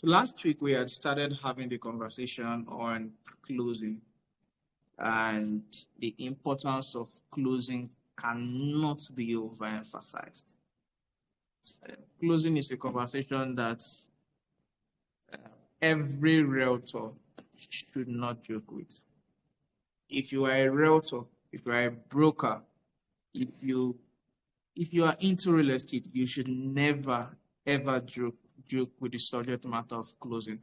So last week we had started having the conversation on closing, and the importance of closing cannot be overemphasized. Closing is a conversation that every realtor should not joke with. If you are a realtor, if you are a broker, if you are into real estate, you should never ever joke with the subject matter of closing,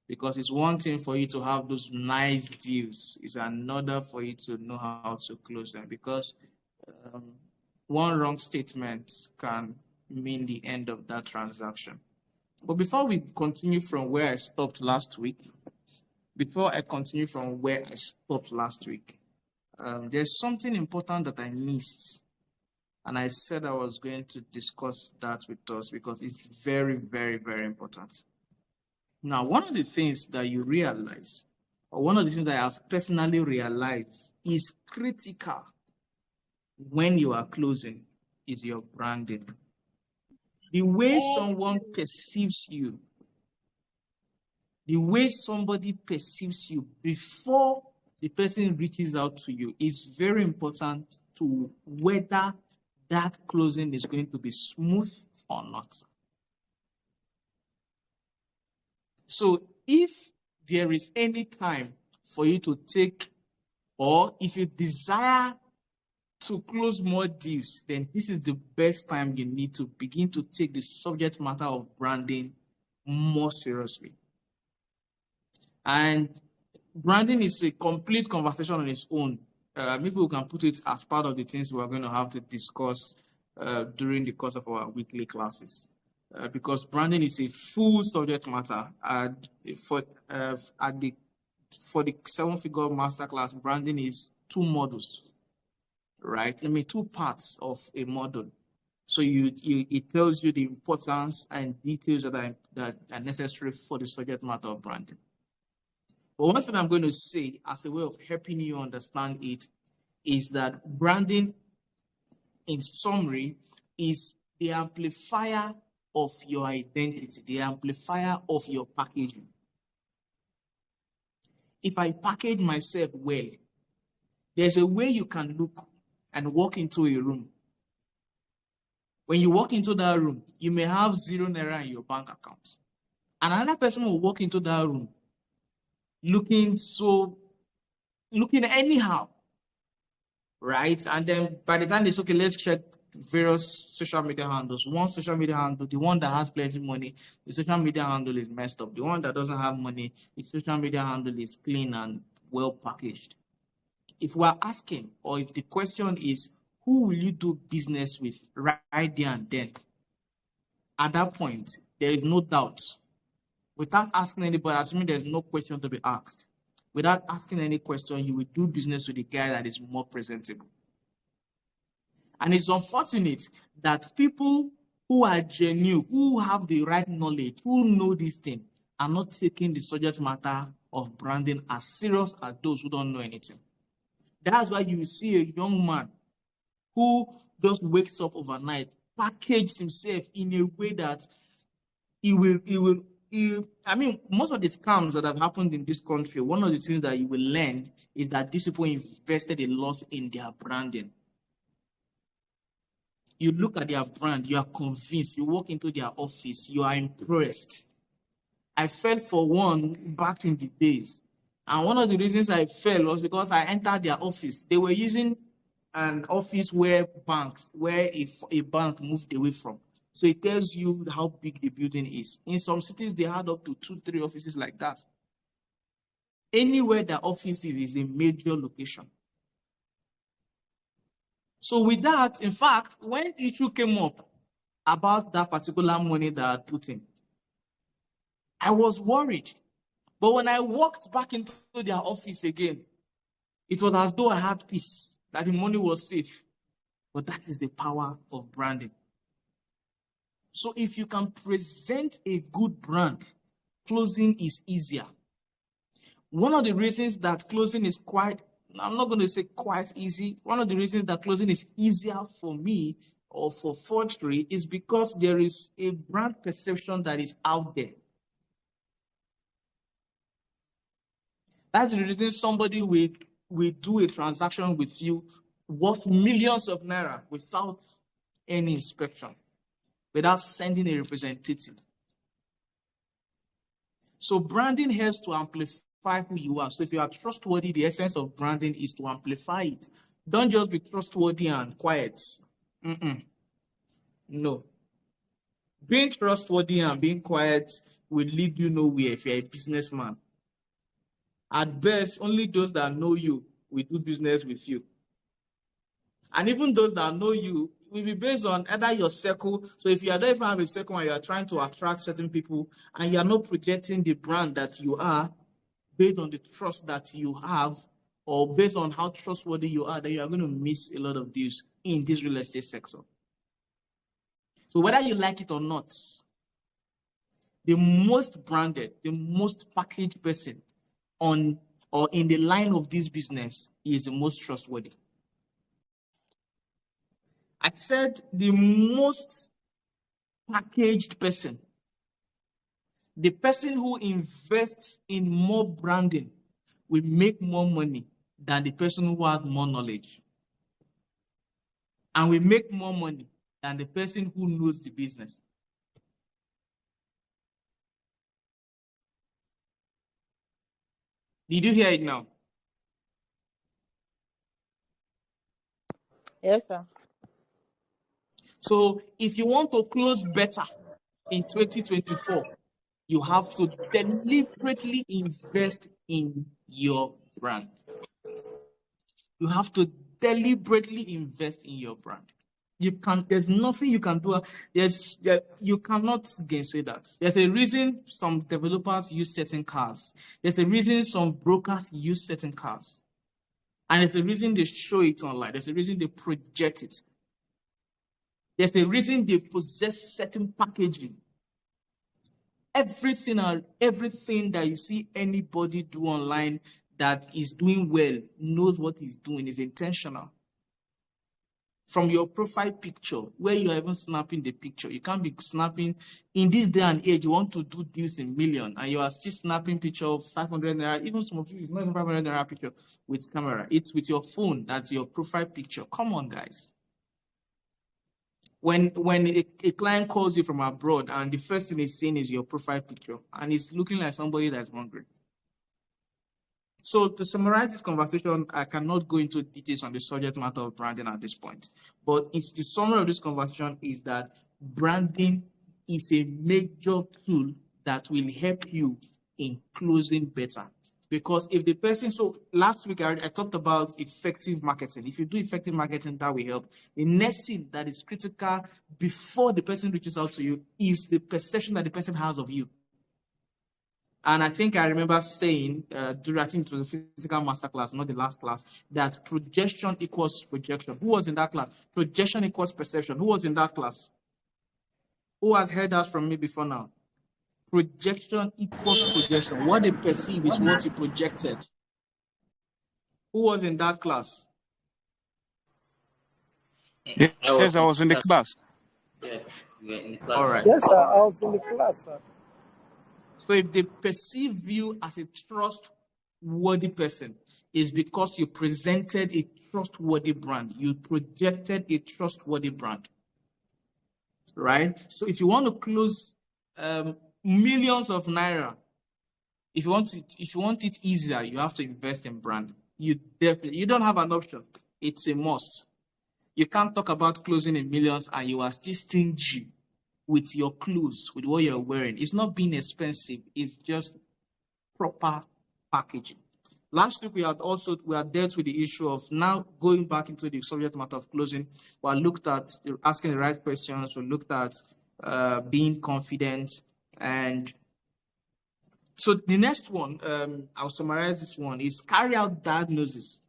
because it's one thing for you to have those nice deals, it's another for you to know how to close them, because one wrong statement can mean the end of that transaction. But before we continue from where I stopped last week, there's something important that I missed. And I said I was going to discuss that with us because it's very, very, very important. Now, one of the things that you realize, or one of the things that I have personally realized is critical when you are closing, is your branding. The way someone perceives you, the way somebody perceives you before the person reaches out to you is very important to whether that closing is going to be smooth or not. So if there is any time for you to take, or if you desire to close more deals, then this is the best time you need to begin to take the subject matter of branding more seriously. And branding is a complete conversation on its own. Maybe we can put it as part of the things we're going to have to discuss during the course of our weekly classes. Because branding is a full subject matter. For the 7-figure masterclass, branding is 2 modules, right? I mean, 2 parts of a module. So it tells you the importance and details that are necessary for the subject matter of branding. But one thing I'm going to say as a way of helping you understand it is that branding, in summary, is the amplifier of your identity, the amplifier of your packaging. If I package myself well, there's a way you can look and walk into a room. When you walk into that room, you may have 0 naira in your bank account. And another person will walk into that room looking anyhow, right? And then by the time they say, okay, let's check various social media handles. One social media handle, the one that has plenty money, the social media handle is messed up. The one that doesn't have money, the social media handle is clean and well packaged. If we're asking, or if the question is, who will you do business with right there and then? At that point, there is no doubt. Without asking anybody, assuming there's no question to be asked, without asking any question, you will do business with the guy that is more presentable. And it's unfortunate that people who are genuine, who have the right knowledge, who know this thing, are not taking the subject matter of branding as serious as those who don't know anything. That's why you see a young man who just wakes up overnight, packages himself in a way that I mean, most of the scams that have happened in this country, one of the things that you will learn is that these people invested a lot in their branding. You look at their brand, you are convinced, you walk into their office, you are impressed. I fell for one back in the days. And one of the reasons I fell was because I entered their office. They were using an office where a bank moved away from. So it tells you how big the building is. In some cities, they had up to 2-3 offices like that. Anywhere the office is a major location. So with that, in fact, when issue came up about that particular money that I had put in, I was worried. But when I walked back into their office again, it was as though I had peace, that the money was safe. But that is the power of branding. So if you can present a good brand, closing is easier. One of the reasons that closing is I'm not going to say quite easy. One of the reasons that closing is easier for me or for Fortreal is because there is a brand perception that is out there. That's the reason somebody will do a transaction with you worth millions of naira without any inspection, without sending a representative. So branding helps to amplify who you are. So if you are trustworthy, the essence of branding is to amplify it. Don't just be trustworthy and quiet. No. Being trustworthy and being quiet will lead you nowhere if you're a businessman. At best, only those that know you will do business with you. And even those that know you will be based on either your circle. So if you don't even have a circle and you are trying to attract certain people and you are not projecting the brand that you are based on the trust that you have or based on how trustworthy you are, then you are going to miss a lot of deals in this real estate sector. So whether you like it or not, the most branded, the most packaged person on or in the line of this business is the most trustworthy. I said the most packaged person, the person who invests in more branding will make more money than the person who has more knowledge. And will make more money than the person who knows the business. Did you hear it now? Yes, sir. So if you want to close better in 2024, you have to deliberately invest in your brand. You have to deliberately invest in your brand. There's nothing you can do. You cannot gainsay that. There's a reason some developers use certain cars. There's a reason some brokers use certain cars. And there's a reason they show it online. There's a reason they project it. There's a reason they possess certain packaging. Everything that you see anybody do online that is doing well knows what he's doing, is intentional. From your profile picture, where you are even snapping the picture, you can't be snapping in this day and age. You want to do deals in million, and you are still snapping picture of 500 naira. Even some of you, it's not even 500 naira picture with camera. It's with your phone. That's your profile picture. Come on, guys. When a client calls you from abroad and the first thing he's seeing is your profile picture and it's looking like somebody that's hungry. So to summarize this conversation, I cannot go into details on the subject matter of branding at this point, but it's the summary of this conversation is that branding is a major tool that will help you in closing better. Because if the person, so last week I talked about effective marketing. If you do effective marketing, that will help. The next thing that is critical before the person reaches out to you is the perception that the person has of you. And I think I remember saying, I think it was a physical masterclass, not the last class, that projection equals projection. Who was in that class? Projection equals perception. Who was in that class? Who has heard that from me before now? Projection equals projection. What they perceive is what you projected. Who was in that class? Yes, I was in the class. Yeah, you were in the class. All right. Yes, sir. I was in the class, sir. So if they perceive you as a trustworthy person, it's because you presented a trustworthy brand. You projected a trustworthy brand. Right? So if you want to close millions of naira, if you want it easier, you have to invest in brand. You don't have an option. It's a must. You can't talk about closing in millions and you are still stingy with your clothes, with what you're wearing. It's not being expensive. It's just proper packaging. Last week, we had dealt with the issue of now going back into the subject matter of closing. We looked at asking the right questions. We looked at being confident. And so the next one, I'll summarize this one, is carry out diagnosis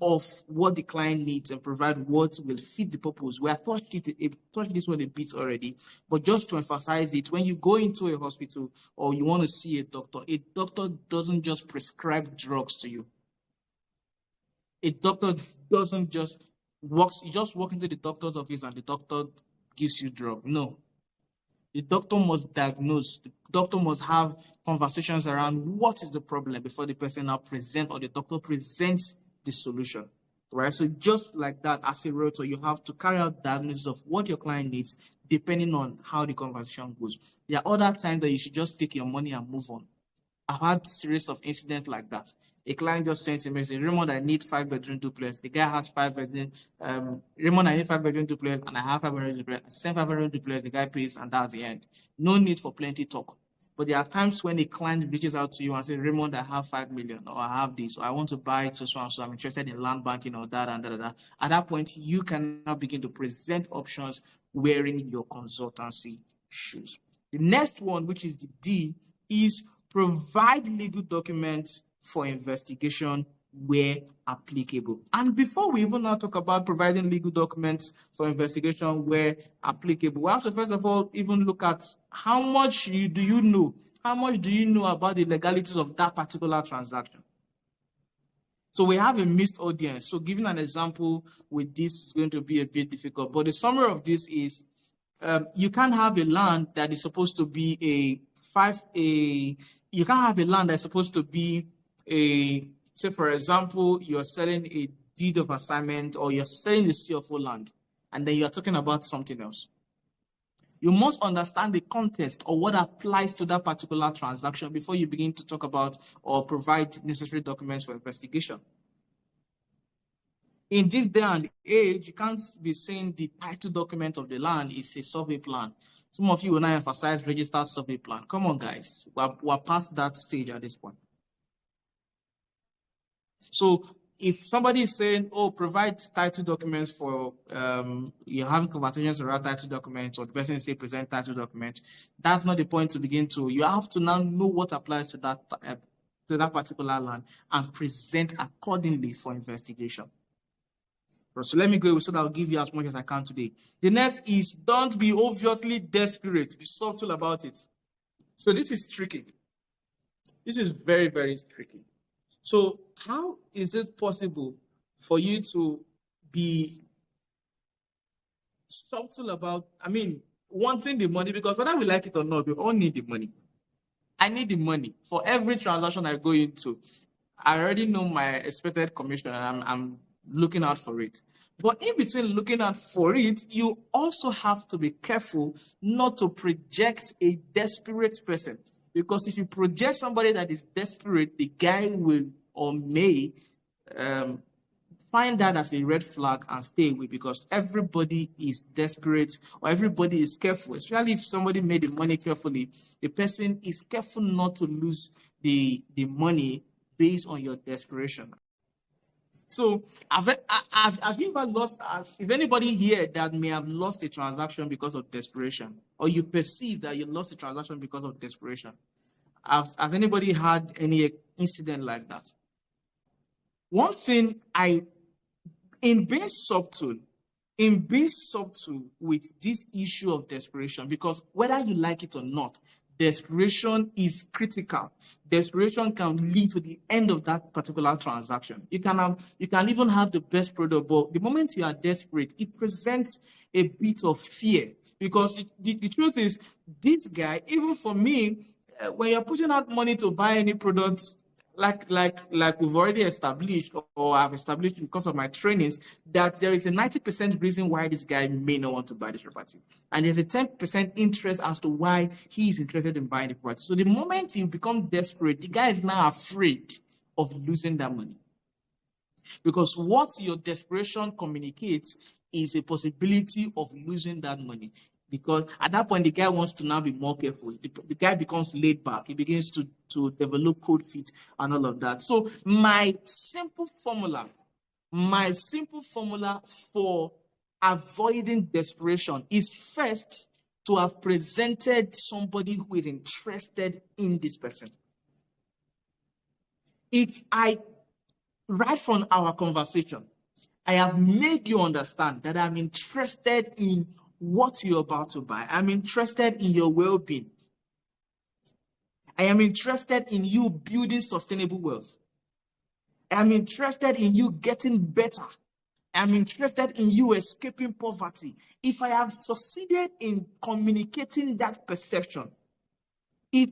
of what the client needs and provide what will fit the purpose. We have touched this one a bit already, but just to emphasize it, when you go into a hospital or you want to see a doctor doesn't just prescribe drugs to you. A doctor doesn't you just walk into the doctor's office and the doctor gives you drugs. No. The doctor must diagnose. The doctor must have conversations around what is the problem before the person now present or the doctor presents the solution. Right? So just like that, as a realtor, you have to carry out diagnosis of what your client needs depending on how the conversation goes. There are other times that you should just take your money and move on. I've had series of incidents like that. A client just sends a message, Raymond, I need 5-bedroom duplex. The guy has 5-bedroom. Raymond, I need 5-bedroom duplex, and I have 5-bedroom duplex. I send 5-bedroom duplex, the guy pays, and that's the end. No need for plenty talk. But there are times when a client reaches out to you and says, Raymond, I have 5 million, or I have this, or I want to buy it, so and so, I'm interested in land banking or that and that. At that point, you can now begin to present options wearing your consultancy shoes. The next one, which is the D, is provide legal documents for investigation where applicable. And before we even now talk about providing legal documents for investigation where applicable, we have to first of all even look at how much do you know? How much do you know about the legalities of that particular transaction? So we have a mixed audience. So giving an example with this is going to be a bit difficult. But the summary of this is you can't have a land that is supposed to be you can't have a land that's supposed to be say for example, you're selling a deed of assignment or you're selling the CFO land, and then you're talking about something else. You must understand the context or what applies to that particular transaction before you begin to talk about or provide necessary documents for investigation. In this day and age, you can't be saying the title document of the land is a survey plan. Some of you will now emphasize registered survey plan. Come on, guys. We're past that stage at this point. So if somebody is saying, oh, provide title documents for, you're having conversations around title documents, or the person is saying present title document, that's not the point to begin to. You have to now know what applies to that particular land and present accordingly for investigation. So let me go so that I'll give you as much as I can today. The next is don't be obviously desperate. Be subtle about it. So this is tricky. This is very, very tricky. So how is it possible for you to be subtle about, wanting the money? Because whether we like it or not, we all need the money. I need the money for every transaction I go into. I already know my expected commission and I'm looking out for it. But in between looking out for it, you also have to be careful not to project a desperate person. Because if you project somebody that is desperate, the guy will or may find that as a red flag and stay away, because everybody is desperate or everybody is careful. Especially if somebody made the money carefully, the person is careful not to lose the money based on your desperation. So have you ever lost, if anybody here that may have lost a transaction because of desperation, or you perceive that you lost a transaction because of desperation, has anybody had any incident like that? One thing in being subtle with this issue of desperation, because whether you like it or not, desperation is critical. Desperation can lead to the end of that particular transaction. You can even have the best product, but the moment you are desperate, it presents a bit of fear. Because the truth is, this guy, even for me, when you're putting out money to buy any products, like we've already established, or I've established because of my trainings, that there is a 90% reason why this guy may not want to buy this property. And there's a 10% interest as to why he is interested in buying the property. So the moment you become desperate, the guy is now afraid of losing that money. Because what your desperation communicates is a possibility of losing that money. Because at that point, the guy wants to now be more careful. The guy becomes laid back. He begins to develop cold feet and all of that. So my simple formula for avoiding desperation is first to have presented somebody who is interested in this person. If right from our conversation, I have made you understand that I'm interested in what you're about to buy. I'm interested in your well-being. I am interested in you building sustainable wealth. I'm interested in you getting better. I'm interested in you escaping poverty. If I have succeeded in communicating that perception, then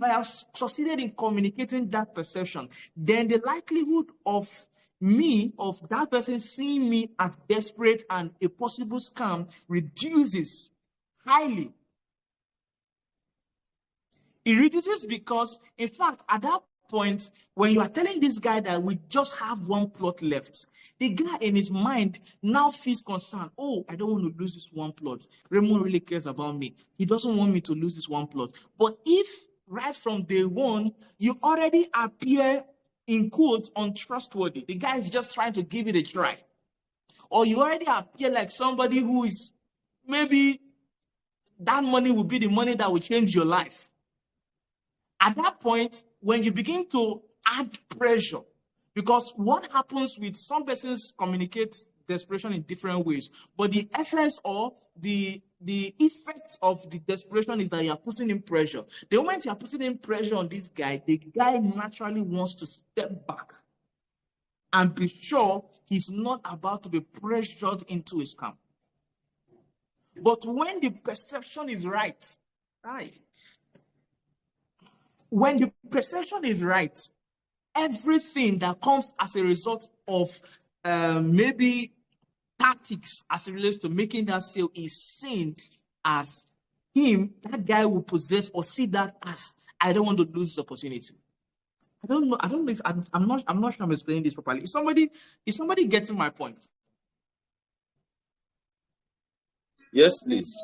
the likelihood of that person seeing me as desperate and a possible scam reduces highly. It reduces because, in fact, at that point, when you are telling this guy that we just have one plot left, the guy in his mind now feels concerned. Oh, I don't want to lose this one plot. Raymond really cares about me. He doesn't want me to lose this one plot. But if right from day one, you already appear, in quotes, untrustworthy, the guy is just trying to give it a try, or you already appear like somebody who is maybe that money will be the money that will change your life. At that point, when you begin to add pressure, because what happens with some persons communicate desperation in different ways, but the essence or the effect of the desperation is that you are putting in pressure. The moment you are putting in pressure on this guy, the guy naturally wants to step back and be sure he's not about to be pressured into a scam. But when the perception is right, when the perception is right, everything that comes as a result of maybe tactics as it relates to making that sale is seen as that guy will possess or see that as, I don't want to lose this opportunity. I don't know if I'm not sure I'm explaining this properly. Is somebody getting my point? Yes, please.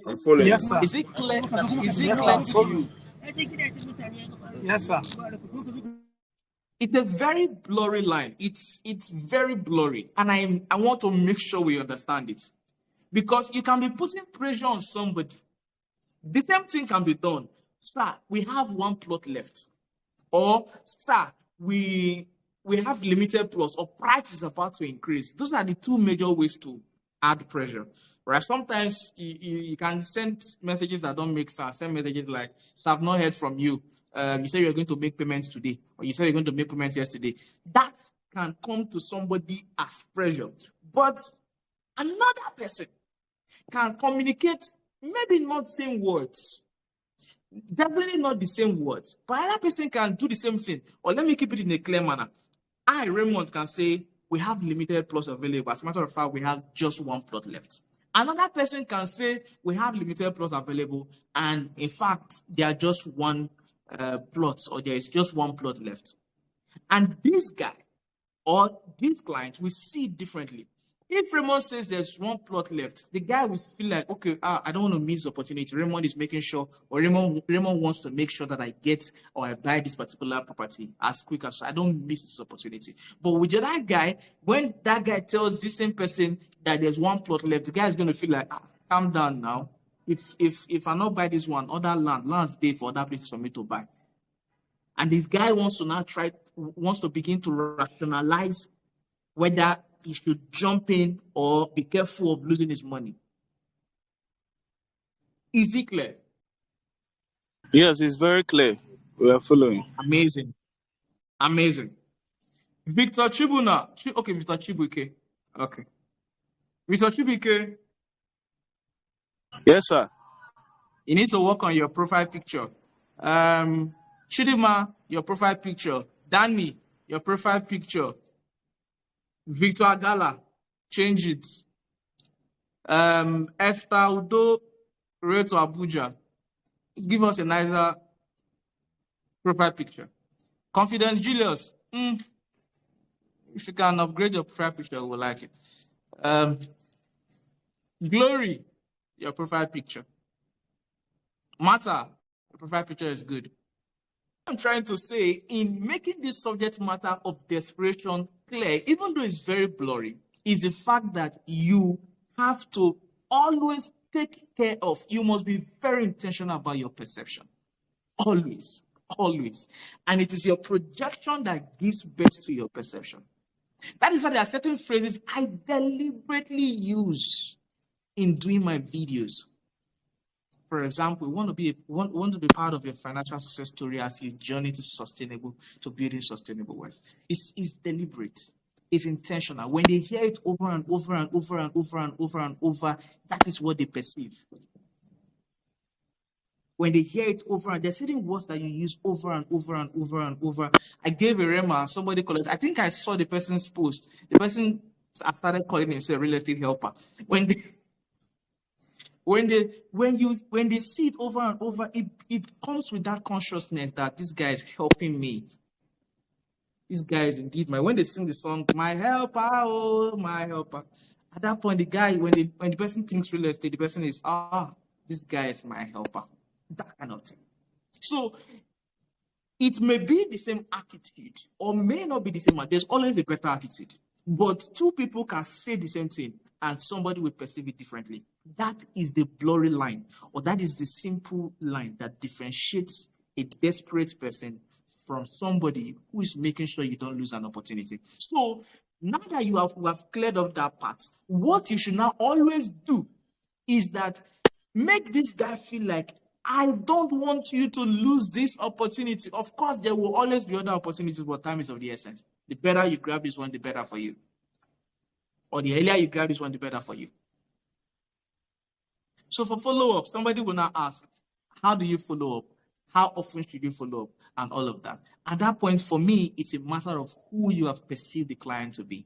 I'm following. Yes, sir. Is it clear? Is it Yes, clear sir. to you? Yes, sir. It's a very blurry line. It's very blurry, and I want to make sure we understand it, because you can be putting pressure on somebody. The same thing can be done. Sir, we have one plot left, or sir, we have limited plots, or price is about to increase. Those are the two major ways to add pressure. Right? Sometimes you can send messages that don't make sense. Send messages like, "Sir, I've not heard from you. You said you're going to make payments today, or you said you're going to make payments yesterday." That can come to somebody as pressure. But another person can communicate, maybe not same words, definitely not the same words, but another person can do the same thing. Or let me keep it in a clear manner. I, Raymond, can say, we have limited plots available. As a matter of fact, we have just one plot left. Another person can say, we have limited plots available, and in fact, there are just one plot, or there is just one plot left. And this guy or this client will see it differently. If Raymond says there's one plot left, the guy will feel like, okay, I don't want to miss the opportunity. Raymond is making sure, or Raymond wants to make sure that I get or I buy this particular property as quick as I don't miss this opportunity. But with that guy, when that guy tells this same person that there's one plot left, the guy is going to feel like, calm down now. If I not buy this one, other land's there for other places for me to buy. And this guy wants to begin to rationalize whether he should jump in or be careful of losing his money. Is it clear? Yes, it's very clear. We are following. Amazing. Victor Chibuna. Okay, Victor Chibuike. Okay. Victor Chibuike. Yes, sir. You need to work on your profile picture. Chidima, your profile picture. Danny, your profile picture. Victor Agala, change it. Esther Udo, Realtor Abuja, give us a nicer profile picture. Confidence Julius, if you can upgrade your profile picture, we'll like it. Glory, your profile picture. Matter, your profile picture is good. I'm trying to say, in making this subject matter of desperation clear, even though it's very blurry, is the fact that you have to always take care of, you must be very intentional about your perception. Always. And it is your projection that gives birth to your perception. That is why there are certain phrases I deliberately use in doing my videos. For example, we want to be part of your financial success story as you journey to building sustainable wealth. It's deliberate. is intentional. When they hear it over and over and over and over and over and over, that is what they perceive. When they hear it over, and there's certain words that you use over and over and over and over. I gave a rema, somebody called it. I think I saw the person's post. The person started calling himself real estate helper. When they see it over and over, it comes with that consciousness that this guy is helping me. This guy is indeed when they sing the song, my helper, oh my helper. At that point, the guy, when the person thinks real estate, the person is, this guy is my helper. That kind of thing. So it may be the same attitude or may not be the same. There's always a better attitude. But two people can say the same thing and somebody will perceive it differently. That is the blurry line, or that is the simple line that differentiates a desperate person from somebody who is making sure you don't lose an opportunity. So now that you have cleared up that part, what you should now always do is that make this guy feel like, I don't want you to lose this opportunity. Of course, there will always be other opportunities, but time is of the essence. The better you grab this one, the better for you. Or the earlier you grab this one, the better for you. So for follow-up, somebody will now ask, how do you follow up? How often should you follow up? And all of that. At that point, for me, it's a matter of who you have perceived the client to be.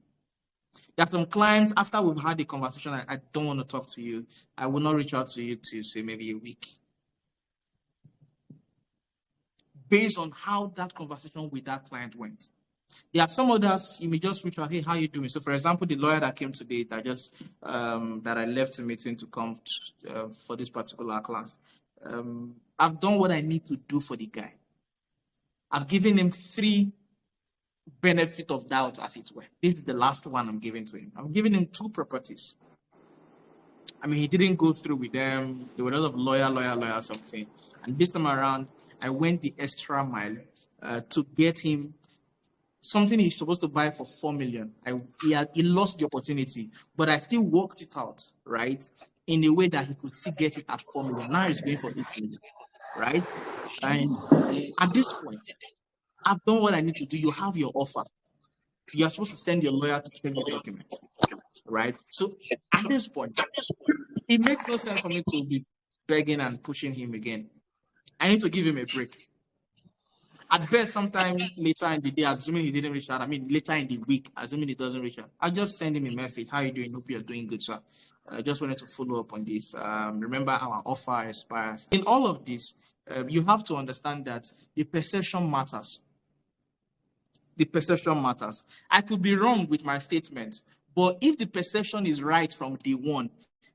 There are some clients, after we've had a conversation, I don't want to talk to you. I will not reach out to you to say maybe a week. Based on how that conversation with that client went. There are some others, you may just reach out, hey, how you doing? So for example, the lawyer that came today, that I left a meeting to come for this particular class. I've done what I need to do for the guy. I've given him 3 benefit of doubt, as it were. This is the last one I'm giving to him. I'm giving him 2 properties. I mean, he didn't go through with them. There were a lot of lawyer, something. And this time around, I went the extra mile to get him something he's supposed to buy for 4 million. He lost the opportunity, but I still worked it out, right? In a way that he could still get it at 4 million. Now he's going for 8 million, right? And at this point, I've done what I need to do. You have your offer. You're supposed to send your lawyer to send the document, right? So at this point, it makes no sense for me to be begging and pushing him again. I need to give him a break. At best, sometime later in the day, assuming he didn't reach out, later in the week, assuming he doesn't reach out, I'll just send him a message. How are you doing? Hope you're doing good, sir. I just wanted to follow up on this. Remember, our offer expires. In all of this, you have to understand that the perception matters. The perception matters. I could be wrong with my statement, but if the perception is right from day one,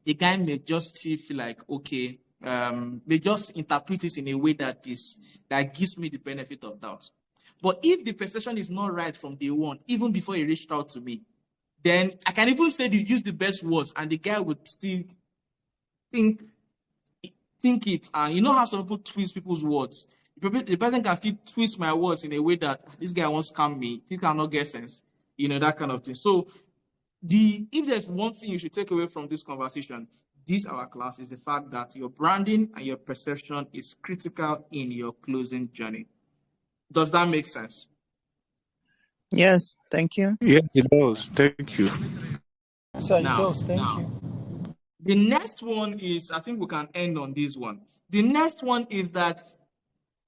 the guy may just still feel like, okay, they just interpret it in a way that gives me the benefit of doubt. But if the perception is not right from day one, even before he reached out to me, then I can even say they use the best words and the guy would still think it. And you know how some people twist people's words? The person can still twist my words in a way that this guy wants to scam me. He cannot get sense. That kind of thing. So if there's one thing you should take away from this conversation, our class, is the fact that your branding and your perception is critical in your closing journey. Does that make sense? Yes, thank you. Yes, it does. Thank you. Sir, it does. Thank you. The next one is, I think we can end on this one. The next one is that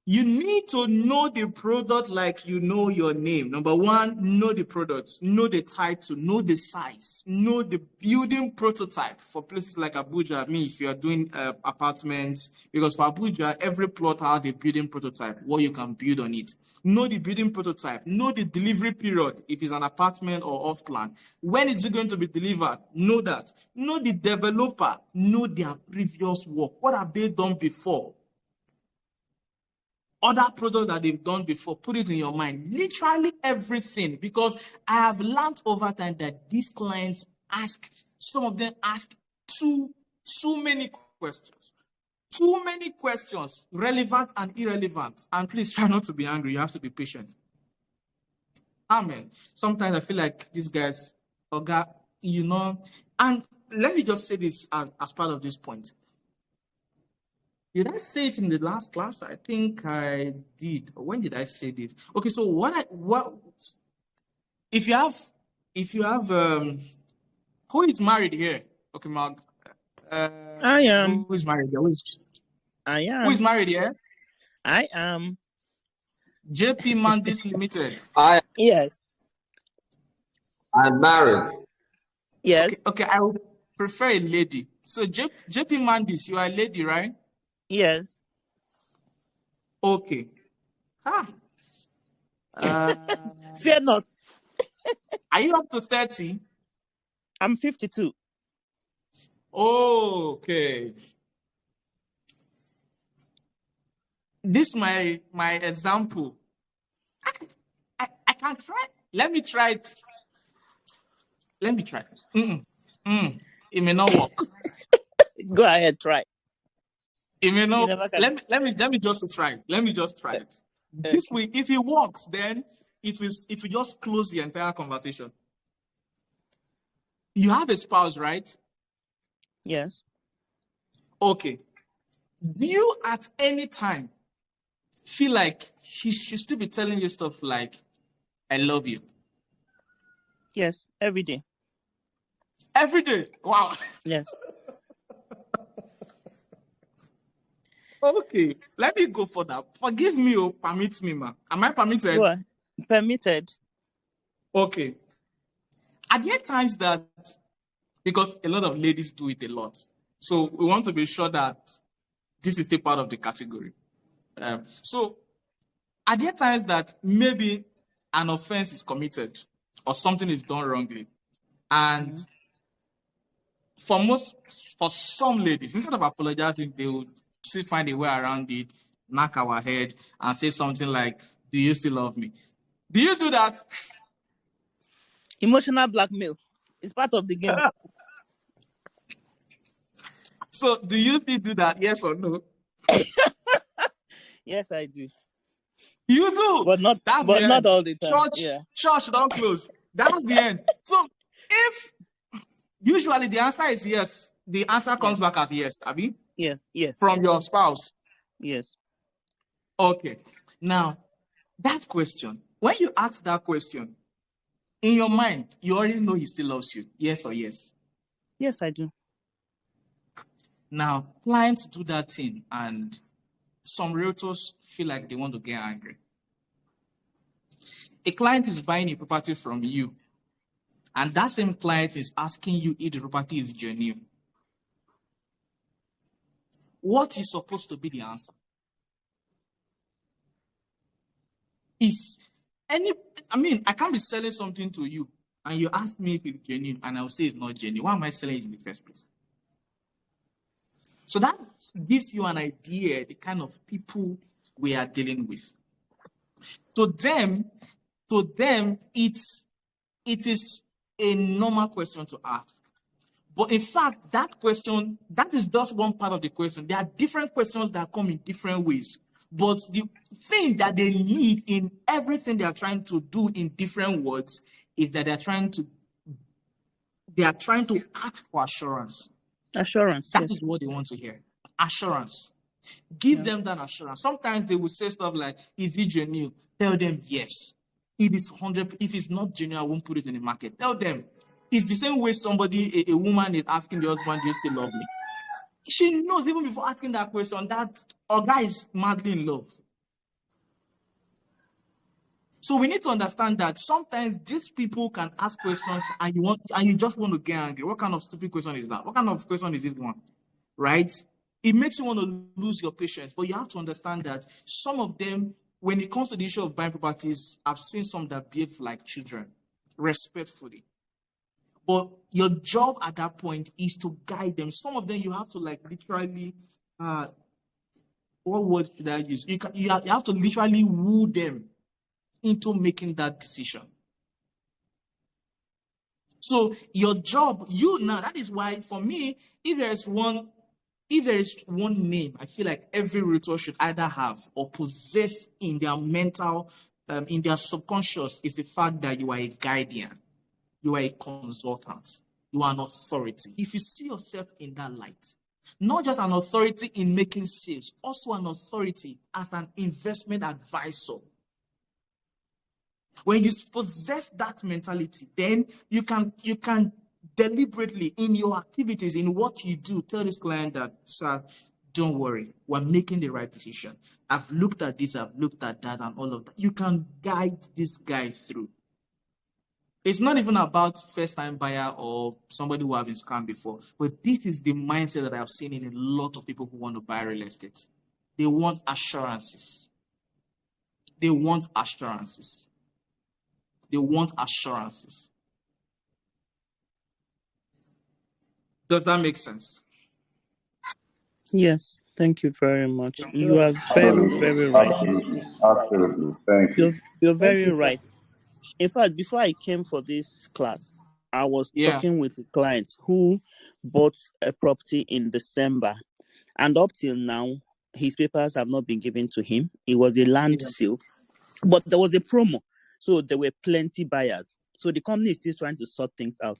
you need to know the product like you know your name. Number one, know the product, know the title, know the size, know the building prototype for places like Abuja. If you are doing apartments, because for Abuja, every plot has a building prototype, what you can build on it. Know the building prototype, know the delivery period, if it's an apartment or off plan. When is it going to be delivered? Know that. Know the developer, know their previous work. What have they done before? Other products that they've done before, put it in your mind. Literally everything, because I have learned over time that these clients some of them ask too many questions. Too many questions, relevant and irrelevant. And please try not to be angry. You have to be patient. Amen. Sometimes I feel like these guys, and let me just say this as part of this point. Did I say it in the last class? I think I did. When did I say it? Okay, so if you have if you have who is married here? Okay, Mark. I am. Who is married here? I am. Who is married here? I am. JP Mandis Limited. Yes. I'm married. Yes. Okay, I would prefer a lady. So JP Mandis, you are a lady, right? Yes. Okay. Fear not. Are you up to 30? I'm 52. Okay. This my example. I can try. Let me try it. It may not work. Go ahead, try. It may You not. never can. Let me just try it. Let me just try it. This way, if it works, then it will just close the entire conversation. You have a spouse, right? Yes. Okay. Do you at any time feel like she should still be telling you stuff like, I love you? Yes, every day. Every day? Wow. Yes. Okay. Let me go for that. Forgive me or permit me, ma. Am I permitted? You are permitted. Okay. Are there times that, because a lot of ladies do it a lot, so we want to be sure that this is still part of the category. So are there times that maybe an offense is committed or something is done wrongly, and for some ladies, instead of apologizing, they would still find a way around it, knock our head, and say something like, do you still love me? Do you do that? Emotional blackmail is part of the game. So do you still do that? Yes or no? Yes, I do. You do, but not all the time. Church don't close. That's the end. So if usually the answer is yes, the answer comes back as yes, Abi? Yes. From your spouse. Yes. Okay. Now, that question, when you ask that question, in your mind, you already know he still loves you. Yes or yes? Yes, I do. Now, clients do that thing, and some realtors feel like they want to get angry. A client is buying a property from you, and that same client is asking you if the property is genuine. What is supposed to be the answer? I can't be selling something to you, and you ask me if it's genuine, and I'll say it's not genuine. Why am I selling it in the first place? So that gives you an idea the kind of people we are dealing with. To them, it is a normal question to ask. But in fact, that question, that is just one part of the question. There are different questions that come in different ways. But the thing that they need in everything they are trying to do in different words is that they are trying to ask for assurance. Assurance. That is what they want to hear. Assurance. Give them that assurance. Sometimes they will say stuff like, is it genuine? Tell them yes. It is 100. If it's not genuine, I won't put it in the market. Tell them. It's the same way a woman is asking the husband, do you still love me? She knows even before asking that question that our guy is madly in love. So we need to understand that sometimes these people can ask questions and you just want to get angry. What kind of stupid question is that? What kind of question is this one? Right? It makes you want to lose your patience. But you have to understand that some of them, when it comes to the issue of buying properties, I've seen some that behave like children, respectfully. But your job at that point is to guide them. Some of them you have to literally, what word should I use? You have to literally woo them into making that decision. So your job, that is why for me, if there is one name, I feel like every realtor should either have or possess in their mental, in their subconscious, is the fact that you are a guardian, you are a consultant, you are an authority. If you see yourself in that light, not just an authority in making sales, also an authority as an investment advisor. When you possess that mentality, then you can deliberately in your activities, in what you do, tell this client that, sir, don't worry, we're making the right decision. I've looked at this, I've looked at that, and all of that. You can guide this guy through. It's not even about first-time buyer or somebody who have been scammed before, but this is the mindset that I've seen in a lot of people who want to buy real estate. They want assurances. They want assurances. They want assurances. Does that make sense? Yes, thank you very much. You are very, very right. Absolutely. Thank you. You're very right. In fact, before I came for this class, I was talking with a client who bought a property in December, and up till now, his papers have not been given to him. It was a land sale, but there was a promo, so there were plenty buyers. So the company is still trying to sort things out.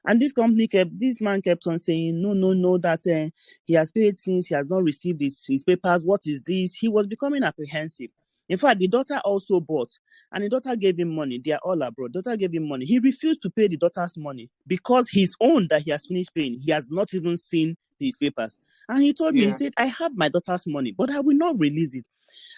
And this man kept on saying, no, that he has paid since he has not received his papers. What is this? He was becoming apprehensive. In fact, the daughter also bought, and the daughter gave him money. They are all abroad. Daughter gave him money. He refused to pay the daughter's money because his own that he has finished paying, he has not even seen these papers. And he told me, he said, I have my daughter's money, but I will not release it.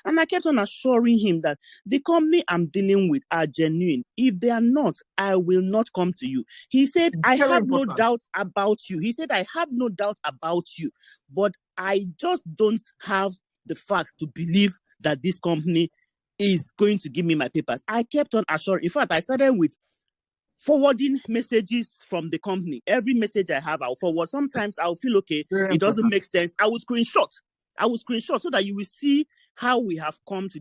And I kept on assuring him that the company I'm dealing with are genuine. If they are not, I will not come to you. He said, I have no doubt about you. He said, I have no doubt about you, but I just don't have the facts to believe that this company is going to give me my papers. I kept on assuring. In fact, I started with forwarding messages from the company. Every message I have, I'll forward. Sometimes I'll feel, okay, it doesn't make sense. I will screenshot so that you will see how we have come to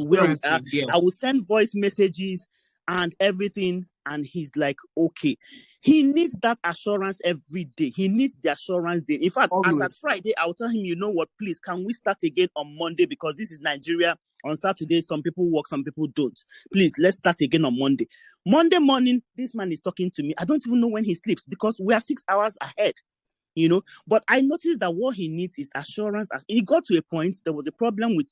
where we are. Yes. I will send voice messages and everything. And he's like, okay. He needs that assurance every day. He needs the assurance day. In fact, as at Friday, I'll tell him, you know what, please, can we start again on Monday? Because this is Nigeria. On Saturday, some people work, some people don't. Please, let's start again on Monday. Monday morning, this man is talking to me. I don't even know when he sleeps because we are 6 hours ahead. But I noticed that what he needs is assurance. He got to a point, there was a problem with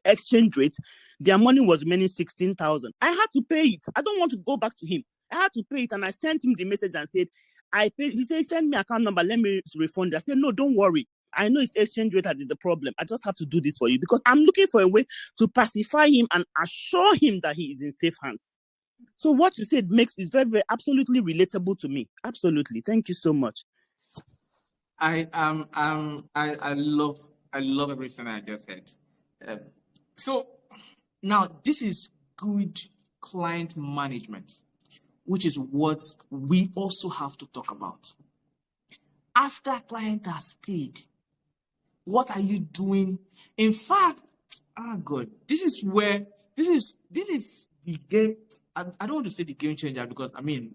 exchange rate. Their money was remaining 16,000. I had to pay it. I don't want to go back to him. I had to pay it, and I sent him the message and said, I paid. He said, send me account number, let me refund it. I said, no, don't worry. I know it's exchange rate that is the problem. I just have to do this for you because I'm looking for a way to pacify him and assure him that he is in safe hands. So what you said is very, very absolutely relatable to me. Absolutely. Thank you so much. I love everything I just heard. So now this is good client management, which is what we also have to talk about. After client has paid, what are you doing? In fact, God, this is the game. I don't want to say the game changer because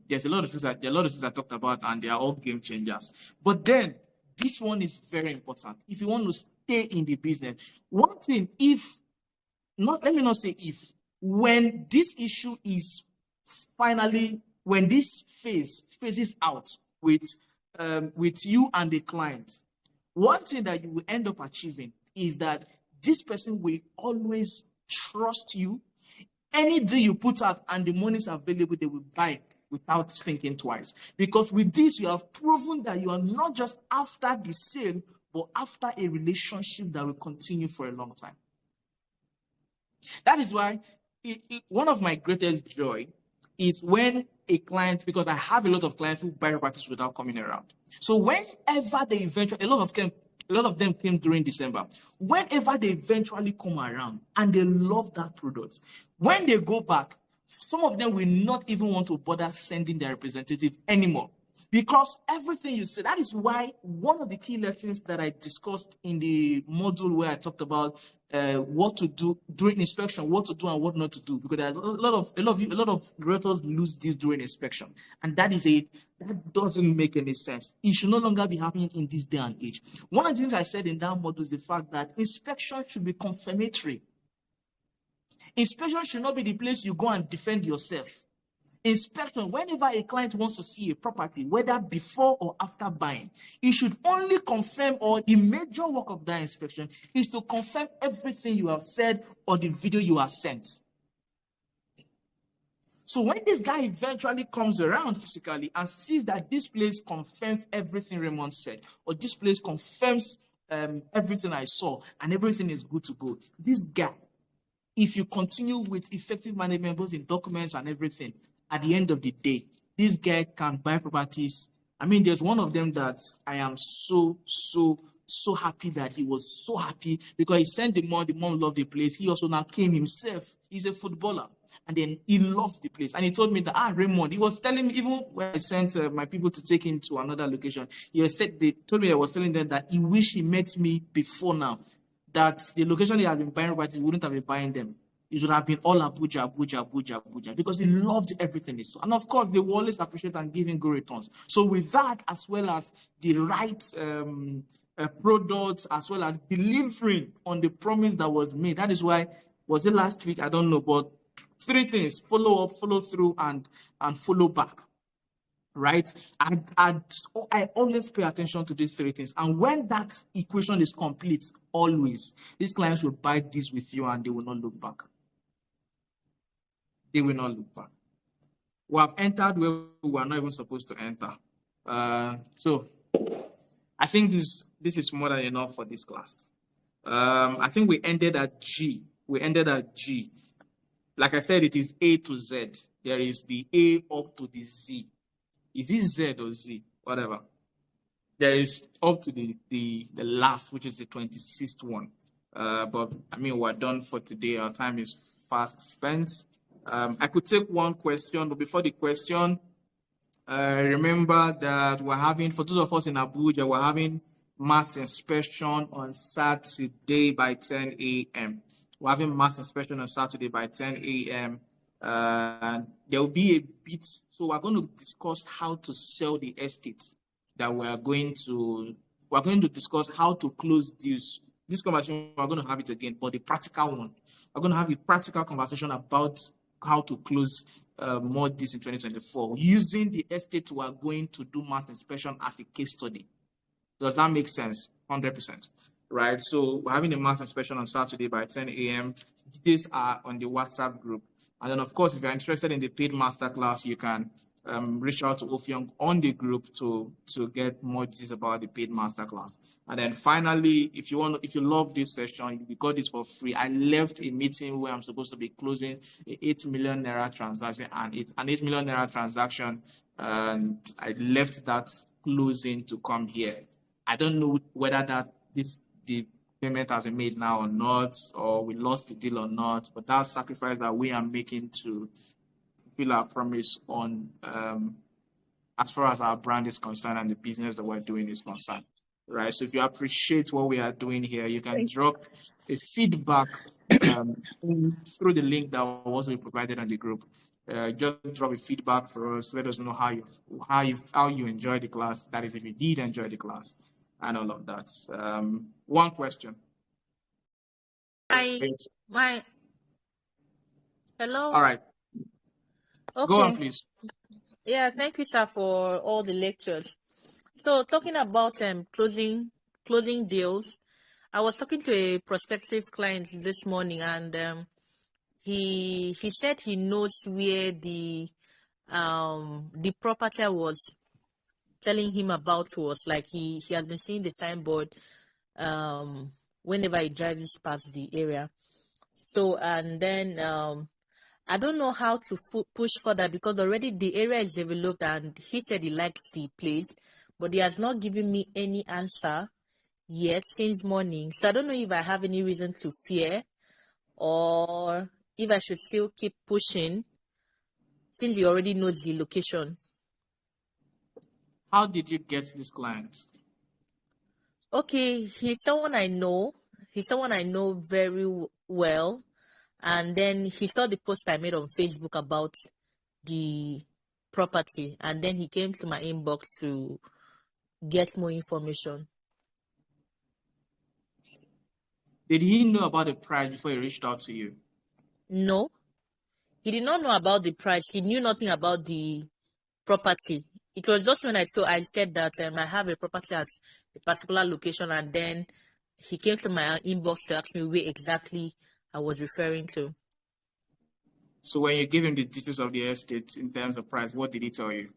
there's a lot of things I talked about and they are all game changers. But then this one is very important. If you want to stay in the business, one thing, when this issue is finally, when this phases out with you and the client, one thing that you will end up achieving is that this person will always trust you. Any deal you put out and the money is available, they will buy it without thinking twice. Because with this, you have proven that you are not just after the sale, but after a relationship that will continue for a long time. That is why one of my greatest joy is when a client, because I have a lot of clients who buy properties without coming around. So whenever they eventually, a lot of them came during December. Whenever they eventually come around and they love that product, when they go back, some of them will not even want to bother sending their representative anymore. Because everything you say, that is why one of the key lessons that I discussed in the module where I talked about what to do during inspection, what to do and what not to do, because there's a lot of realtors lose this during inspection, and that doesn't make any sense. It should no longer be happening in this day and age. One of the things I said in that module is the fact that inspection should be confirmatory. Inspection should not be the place you go and defend yourself. Inspection, whenever a client wants to see a property, whether before or after buying, it should only confirm, or the major work of that inspection is to confirm everything you have said or the video you have sent. So when this guy eventually comes around physically and sees that this place confirms everything Raymond said, or this place confirms everything I saw, and everything is good to go, this guy, if you continue with effective management, both in documents and everything, at the end of the day, this guy can buy properties. I mean, there's one of them that I am so happy that he was so happy because he sent the mom loved the place. He also now came himself. He's a footballer. And then he loved the place. And he told me that, Raymond, he was telling me, even when I sent my people to take him to another location, they told me I was telling them that he wished he met me before now, that the location he had been buying properties, he wouldn't have been buying them. It should have been all Abuja, because he loved everything he saw. And of course, they will always appreciate and give him good returns. So with that, as well as the right products, as well as delivering on the promise that was made, that is why, was it last week? I don't know, but 3 things: follow up, follow through, and follow back. Right? I always pay attention to these 3 things. And when that equation is complete, always, these clients will buy this with you and they will not look back. They will not look back. We have entered where we were not even supposed to enter. So I think this is more than enough for this class. I think we ended at G. Like I said, it is A to Z. There is the A up to the Z. Is it Z or Z? Whatever. There is up to the last, which is the 26th one. But I mean, we're done for today. Our time is fast spent. I could take one question, but before the question, remember that we're having, for those of us in Abuja, we're having mass inspection on Saturday by 10 a.m. We're having mass inspection on Saturday by 10 a.m. There will be a bit, so we're going to discuss how to sell the estate. That we're going to discuss how to close deals. This conversation, we're going to have it again, but the practical one. We're going to have a practical conversation about how to close more deals in 2024 using the estate we are going to do mass inspection as a case study. Does that make sense? 100%. Right? So we're having a mass inspection on Saturday by 10 a.m. Details are on the WhatsApp group. And then, of course, if you're interested in the paid masterclass, you can reach out to Ofyong on the group to get more details about the paid masterclass. And then finally, if you love this session, we got this for free. I left a meeting where I'm supposed to be closing a 8 million naira transaction, and it's an 8 million naira transaction, and I left that closing to come here. I don't know whether the payment has been made now or not, or we lost the deal or not, but that sacrifice that we are making to fulfill our promise on as far as our brand is concerned and the business that we're doing is concerned, right? So if you appreciate what we are doing here, you can drop a feedback through the link that will also be provided on the group. Just drop a feedback for us. Let us know how you enjoyed the class. That is, if you did enjoy the class and all of that. One question. Hello. All right. Okay. Go on, please. Yeah, thank you, sir, for all the lectures. So talking about closing deals, I was talking to a prospective client this morning, and he said he knows where the property I was telling him about was. Like he has been seeing the signboard whenever he drives past the area. So, and then I don't know how to push further because already the area is developed, and he said he likes the place, but he has not given me any answer yet since morning. So I don't know if I have any reason to fear or if I should still keep pushing since he already knows the location. How did you get this client? Okay, he's someone I know. He's someone I know very well. And then he saw the post I made on Facebook about the property, and then he came to my inbox to get more information. Did he know about the price before he reached out to you? No, he did not know about the price. He knew nothing about the property. It was just when I said that I have a property at a particular location, and then he came to my inbox to ask me where exactly I was referring to. So when you give him the details of the estate in terms of price, what did he tell you?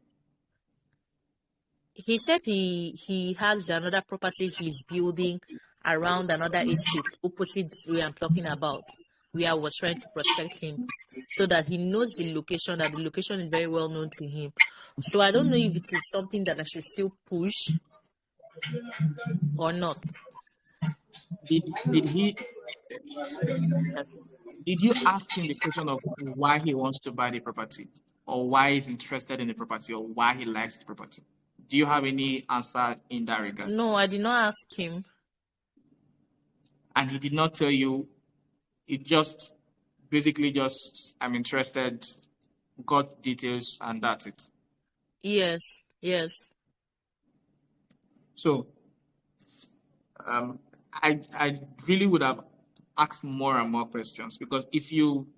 He said he has another property he's building around another estate opposite where I'm talking about, where I was trying to prospect him, so that he knows the location, that the location is very well known to him. So I don't know if it is something that I should still push or not. Did you ask him the question of why he wants to buy the property, or why he's interested in the property, or why he likes the property? Do you have any answer in that regard? No, I did not ask him. And he did not tell you, it just basically just, I'm interested, got details, and that's it? Yes. So I really would have asked more and more questions, because if you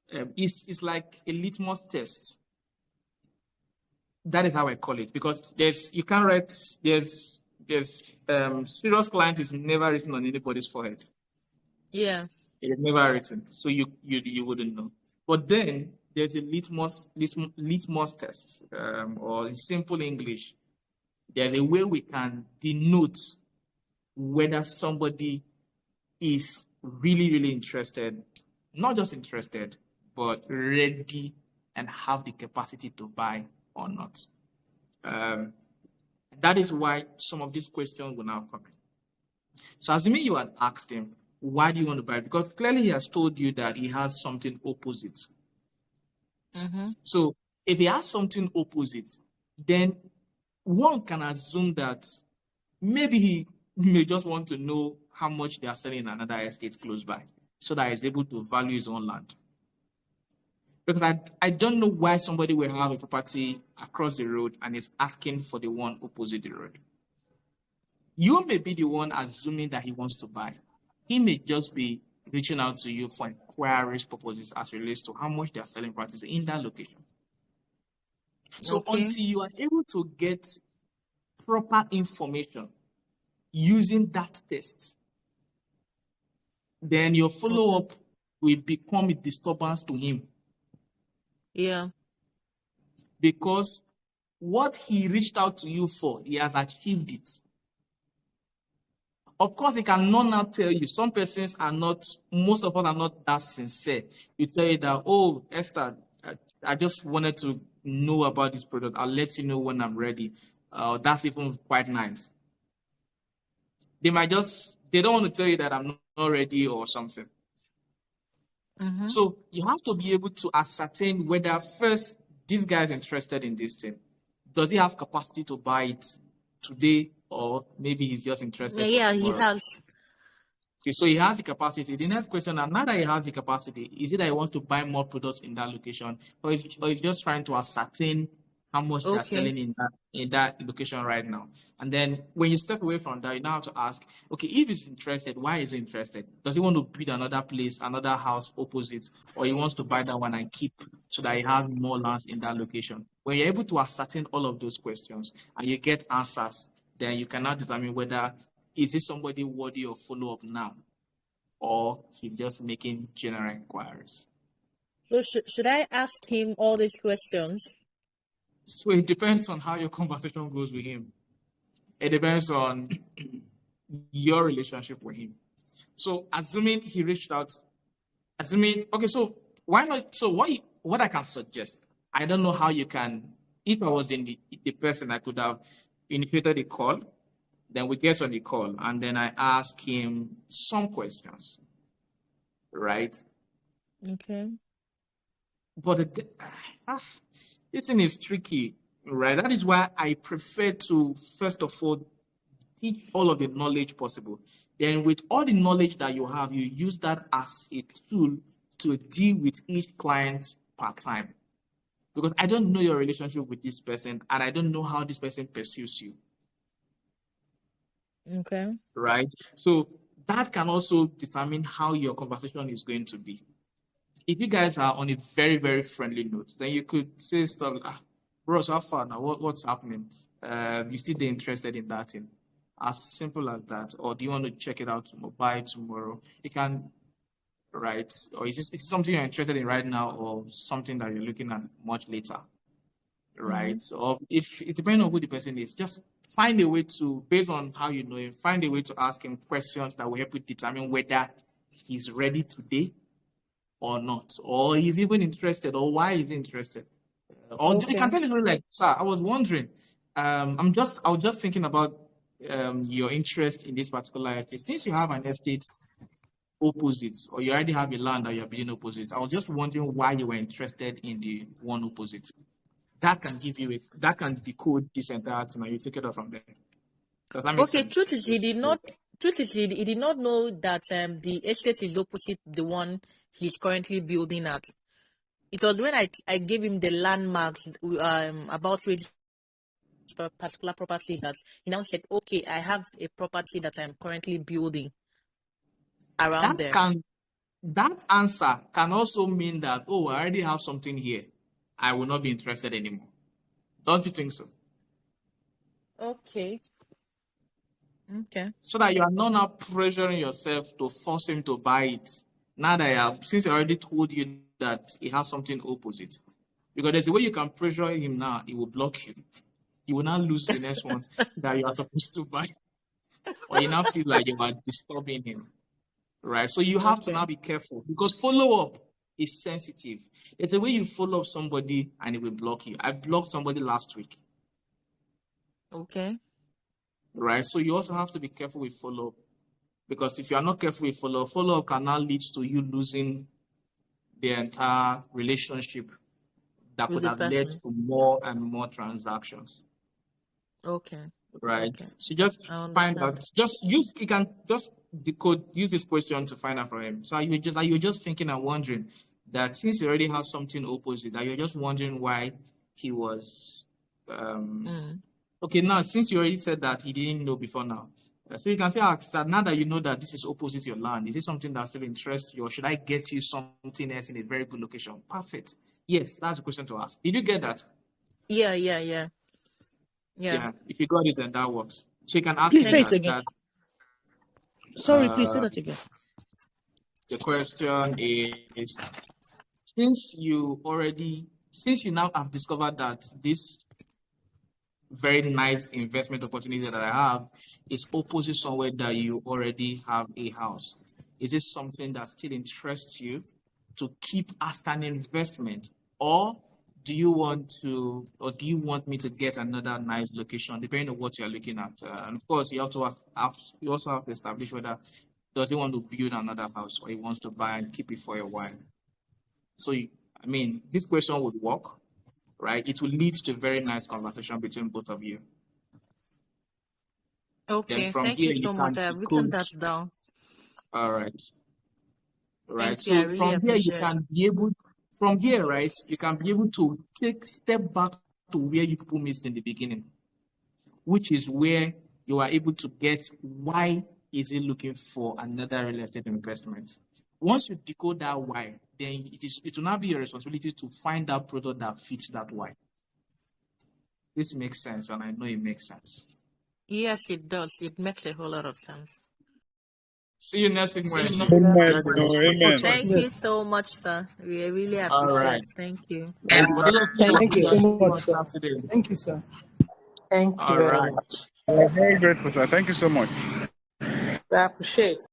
it's like a litmus test. That is how I call it, because you can't write, there's serious client is never written on anybody's forehead. Yeah. It is never written, so you wouldn't know. But then there's a litmus test, or in simple English, there's a way we can denote whether somebody is really, really interested, not just interested, but ready and have the capacity to buy or not. That is why some of these questions will now come in. So assuming you had asked him, why do you want to buy? Because clearly he has told you that he has something opposite. Mm-hmm. So if he has something opposite, then one can assume that maybe he may just want to know how much they are selling in another estate close by, so that he's able to value his own land. Because I don't know why somebody will have a property across the road and is asking for the one opposite the road. You may be the one assuming that he wants to buy. He may just be reaching out to you for inquiries purposes as relates to how much they are selling properties in that location. So until you are able to get proper information using that test, then your follow-up will become a disturbance to him. Yeah. Because what he reached out to you for, he has achieved it. Of course, he cannot now tell you. Some persons are not, most of us are not that sincere. You tell you that, oh, Esther, I just wanted to know about this product. I'll let you know when I'm ready. That's even quite nice. They don't want to tell you that I'm not ready or something. Mm-hmm. So you have to be able to ascertain whether first this guy is interested in this thing. Does he have capacity to buy it today, or maybe he's just interested? Yeah, he has. Okay, so he has the capacity. The next question, now that he has the capacity, is it that he wants to buy more products in that location, or is just trying to ascertain how much they're selling in that location right now? And then when you step away from that, you now have to ask, okay, if he's interested, why is he interested? Does he want to build another place, another house opposite, or he wants to buy that one and keep so that he has more lands in that location? When you're able to ascertain all of those questions and you get answers, then you can now determine whether is this somebody worthy of follow-up now, or he's just making general inquiries. So should I ask him all these questions? So it depends on how your conversation goes with him. It depends on your relationship with him. So assuming he reached out, okay, so why not? So what I can suggest, I don't know how you can, if I was in the person, I could have initiated a call. Then we get on the call, and then I ask him some questions, right? Okay. But this thing is tricky, right? That is why I prefer to, first of all, teach all of the knowledge possible. Then with all the knowledge that you have, you use that as a tool to deal with each client part time. Because I don't know your relationship with this person, and I don't know how this person perceives you. Okay. Right? So that can also determine how your conversation is going to be. If you guys are on a very, very friendly note, then you could say stuff like, bros, how far now? What's happening? You still interested in that thing? As simple as that. Or do you want to check it out, buy it tomorrow? You can right? Or is this something you're interested in right now, or something that you're looking at much later, right? Or if it depends on who the person is, just find a way to, based on how you know him, find a way to ask him questions that will help you determine whether he's ready today or not, or he's even interested, or why he's interested. Or you can tell me something like, sir, I was wondering, I was just thinking about your interest in this particular estate. Since you have an estate opposite, or you already have a land that you're building opposite, I was just wondering why you were interested in the one opposite. That can give you that can decode this entire thing, and you take it off from there. Does that make sense? Truth is, he did not know that the estate is opposite the one he's currently building at. It was when I gave him the landmarks about which particular property that he now said, okay, I have a property that I'm currently building around there. That answer can also mean that, oh, I already have something here, I will not be interested anymore. Don't you think so? Okay. So that you are not now pressuring yourself to force him to buy it. Now that since he already told you that he has something opposite. Because there's a way you can pressure him now, he will block you. You will now lose the next one that you are supposed to buy. Or you now feel like you are disturbing him. Right? So you have to now be careful, because follow-up is sensitive. There's a way you follow up somebody and it will block you. I blocked somebody last week. Okay. Right? So you also have to be careful with follow-up. Because if you are not careful with follow-up can now lead to you losing the entire relationship that could have led to more and more transactions. Okay. Right. Okay. So just find out. You can just use this question to find out from him. So you're just thinking and wondering that since he already has something opposite, that you're just wondering why he was okay. Now, since you already said that he didn't know before now, so you can say, that now that you know that this is opposite your land, is it something that still interests you, or should I get you something else in a very good location? Perfect. Yes, that's the question to ask. Did you get that? Yeah. If you got it, then that works. So you can ask Please him say it again. Sorry, please say that again. The question is, since you now have discovered that this very nice investment opportunity that I have is opposite somewhere that you already have a house, is this something that still interests you to keep as an investment, or do you want me to get another nice location, depending on what you're looking at? And of course, you also have to establish whether does he want to build another house or he wants to buy and keep it for a while. So, this question would work, right? It will lead to a very nice conversation between both of you. Okay, thank you so much. I've written that down. All right. Right. Thank you. I really appreciate it. From here, right, you can be able to take step back to where you people missed in the beginning, which is where you are able to get why is he looking for another real estate investment. Once you decode that why, then it will now be your responsibility to find that product that fits that why. This makes sense, and I know it makes sense. Yes, it does. It makes a whole lot of sense. See you next week. Thank you so much, sir. We really appreciate it. Thank you. Thank you so much, sir. Thank you, sir. Thank you very much. We're very grateful, sir. Thank you so much. I appreciate it.